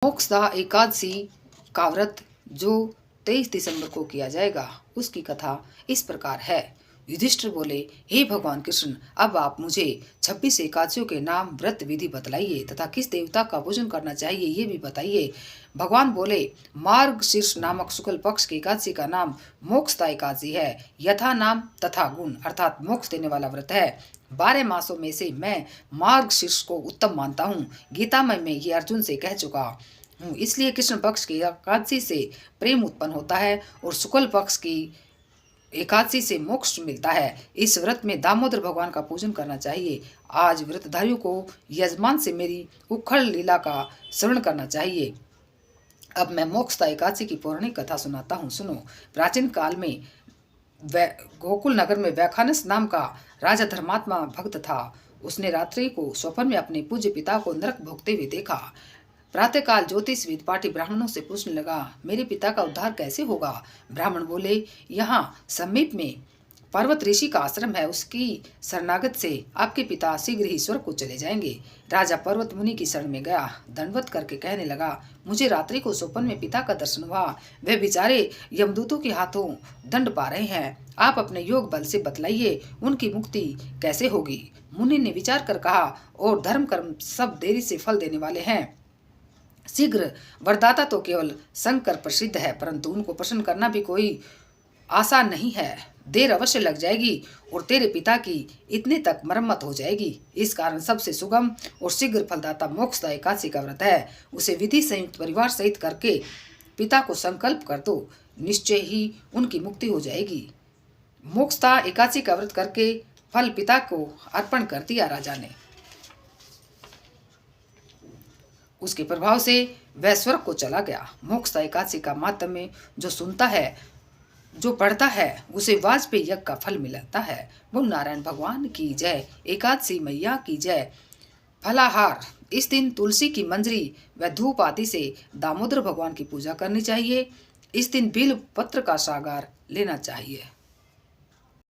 मोक्षदा एकादशी का व्रत जो 23 दिसंबर को किया जाएगा, उसकी कथा इस प्रकार है। युधिष्ठिर बोले, हे भगवान कृष्ण, अब आप मुझे 26 एकादशियों के नाम, व्रत विधि बतलाइए तथा किस देवता का पूजन करना चाहिए ये भी बताइए। भगवान बोले, मार्गशीर्ष नामक शुक्ल पक्ष की एकादशी का नाम मोक्षदा एकादशी है। यथा नाम तथा गुण अर्थात मोक्ष देने वाला व्रत है। 12 मासों में से मैं मार्गशीर्ष को उत्तम मानता हूँ। गीता में मैं ये अर्जुन से कह चुका हूँ। इसलिए कृष्ण पक्ष की एकादशी से प्रेम उत्पन्न होता है और शुक्ल पक्ष की एकादशी से मोक्ष मिलता है। इस व्रत में दामोदर भगवान का पूजन करना चाहिए। आज व्रतधारियों को यजमान से मेरी उखड़ लीला का श्रवण करना चाहिए। अब मैं मोक्षदा एकादशी की पौराणिक कथा सुनाता हूँ, सुनो। प्राचीन काल में गोकुल नगर में वैखानस नाम का राजा धर्मात्मा भक्त था। उसने रात्रि को स्वप्न में अपने पूज्य पिता को नरक भोगते हुए देखा। प्रातःकाल ज्योतिषविद पाठी ब्राह्मणों से पूछने लगा, मेरे पिता का उद्धार कैसे होगा? ब्राह्मण बोले, यहाँ समीप में पर्वत ऋषि का आश्रम है, उसकी शरणागत से आपके पिता शीघ्र ही स्वर्ग को चले जाएंगे। राजा पर्वत मुनि की शरण में गया, दंडवत करके कहने लगा, मुझे रात्रि को स्वप्न में पिता का दर्शन हुआ। वे बेचारे यमदूतों के हाथों दंड पा रहे हैं। आप अपने योग बल से बतलाइए, उनकी मुक्ति कैसे होगी? मुनि ने विचार कर कहा, और धर्म कर्म सब देरी से फल देने वाले हैं। शीघ्र वरदाता तो केवल शंकर प्रसिद्ध है, परंतु उनको प्रसन्न करना भी कोई आसान नहीं है। देर अवश्य लग जाएगी और तेरे पिता की इतने तक मरम्मत हो जाएगी। इस कारण सबसे सुगम और शीघ्र फलदाता मोक्षदा एकादशी का व्रत है। उसे विधि संयुक्त परिवार सहित करके पिता को संकल्प कर दो, निश्चय ही उनकी मुक्ति हो जाएगी। मोक्षदा एकादशी का व्रत करके फल पिता को अर्पण कर दिया राजा ने। उसके प्रभाव से वह स्वर्ग को चला गया। मोक्षदा एकादशी का मातम्य जो सुनता है, जो पढ़ता है, उसे वाजपेयी यज्ञ का फल मिलता है। बोल नारायण भगवान की जय, एकादशी मैया की जय। फलाहार, इस दिन तुलसी की मंजरी व धूप आदि से दामोदर भगवान की पूजा करनी चाहिए। इस दिन बिल्व पत्र का सागार लेना चाहिए।